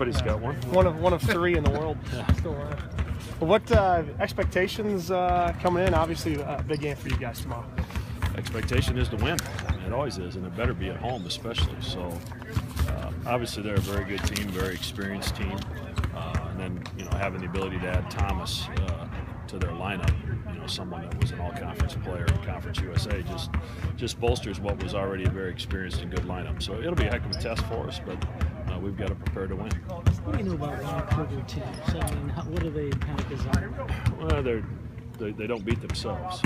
Everybody's got one. One of three in the world. Still alive. Well, what expectations coming in? Obviously, a big game for you guys tomorrow. Expectation is to win. It always is, and it better be at home especially. So obviously they're a very good team, very experienced team. And then, having the ability to add Thomas to their lineup, someone that was an all-conference player in Conference USA, just bolsters what was already a very experienced and good lineup. So it'll be a heck of a test for us, but we've got to prepare to win. What do you know about Ryan Kruger teams? I mean, what are they kind of designed? Well, they don't beat themselves.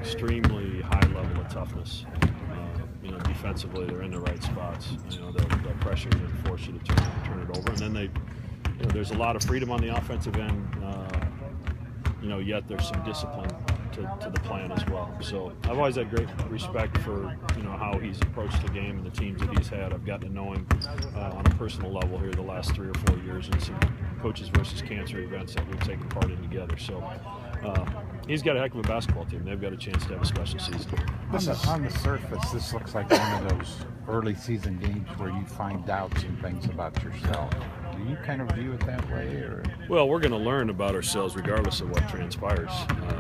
Extremely high level of toughness. Defensively, they're in the right spots. They'll pressure you and force you to turn it over, and then there's a lot of freedom on the offensive end. Yet there's some discipline to the plan as well. So I've always had great respect for how he's approached the game and the teams that he's had. I've gotten to know him on a personal level here the last 3 or 4 years in some coaches versus cancer events that we've taken part in together. So he's got a heck of a basketball team. They've got a chance to have a special season. On the surface, this looks like one of those early season games where you find doubts and things about yourself. Do you kind of view it that way? Or? Well, we're going to learn about ourselves regardless of what transpires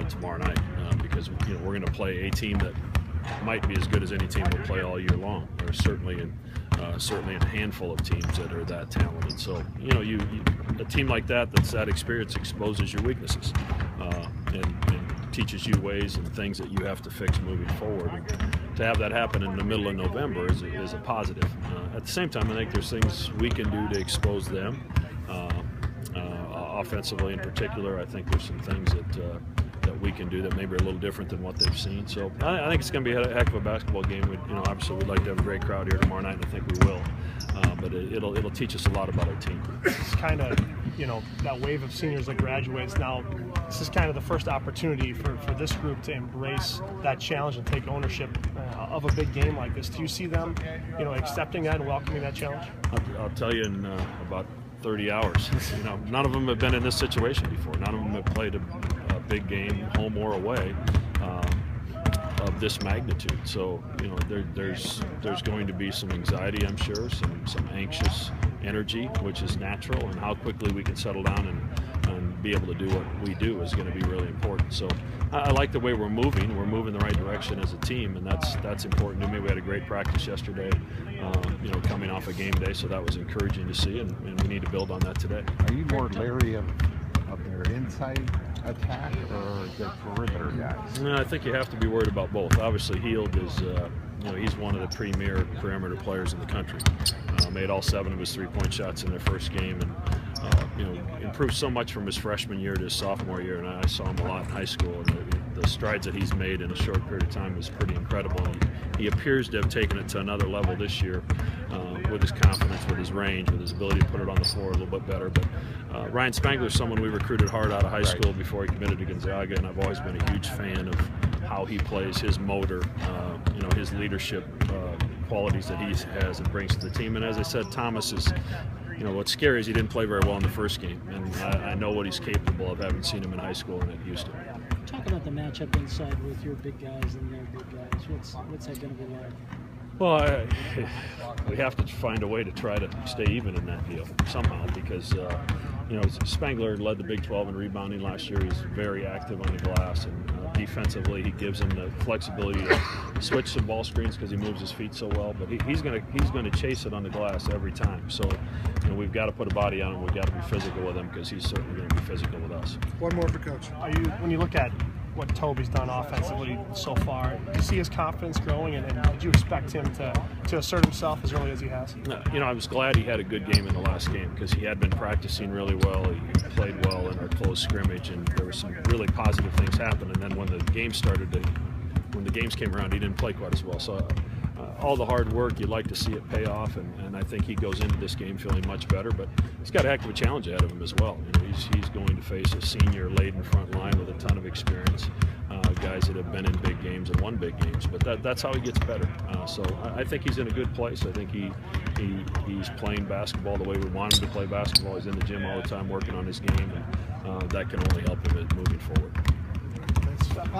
tomorrow night because we're going to play a team that might be as good as any team will play all year long. There's certainly a handful of teams that are that talented. So a team like that's that experience exposes your weaknesses and teaches you ways and things that you have to fix moving forward. And to have that happen in the middle of November is a positive. At the same time, I think there's things we can do to expose them. Offensively in particular, I think there's some things that we can do that maybe are a little different than what they've seen. So I think it's going to be a heck of a basketball game. Obviously we'd like to have a great crowd here tomorrow night, and I think we will. But it'll teach us a lot about our team. It's kind of, that wave of seniors that graduates now. This is kind of the first opportunity for this group to embrace that challenge and take ownership of a big game like this. Do you see them, accepting that and welcoming that challenge? I'll tell you in about 30 hours. None of them have been in this situation before. None of them have played a big game, home or away, of this magnitude. So there's going to be some anxiety, I'm sure, some anxious energy, which is natural, and how quickly we can settle down and be able to do what we do is going to be really important. So I like the way we're moving. We're moving the right direction as a team, and that's important to me. We had a great practice yesterday, coming off a game day, so that was encouraging to see, and we need to build on that today. Are you more leery of their inside attack or their perimeter guys? I think you have to be worried about both. Obviously, Hield is, he's one of the premier perimeter players in the country. Made all 7 of his 3-point shots in their first game, and improved so much from his freshman year to his sophomore year. And I saw him a lot in high school, and the strides that he's made in a short period of time is pretty incredible. And he appears to have taken it to another level this year with his confidence, with his range, with his ability to put it on the floor a little bit better. But Ryan Spangler is someone we recruited hard out of high school before he committed to Gonzaga, and I've always been a huge fan of how he plays, his motor, his leadership qualities that he has and brings to the team. And as I said, Thomas is, what's scary is he didn't play very well in the first game, and I know what he's capable of, having seen him in high school and at Houston. Talk about the matchup inside with your big guys and their big guys. What's that going to be like? Well, we have to find a way to try to stay even in that deal somehow, because Spangler led the Big 12 in rebounding last year. He's very active on the glass, and defensively he gives him the flexibility to switch some ball screens because he moves his feet so well. But he's going to chase it on the glass every time. So we've got to put a body on him. We've got to be physical with him because he's certainly going to be physical with us. One more for Coach. When you look at what Toby's done offensively so far, do you see his confidence growing, and did you expect him to assert himself as early as he has? I was glad he had a good game in the last game because he had been practicing really well. He played well in our close scrimmage, and there were some really positive things happen. And then when the game started, when the games came around, he didn't play quite as well. So all the hard work, you'd like to see it pay off, and I think he goes into this game feeling much better. But he's got a heck of a challenge ahead of him as well. He's going to face a senior-laden front line with a ton of experience, guys that have been in big games and won big games. But that's how he gets better. So I think he's in a good place. I think he's playing basketball the way we want him to play basketball. He's in the gym all the time working on his game, and that can only help him moving forward.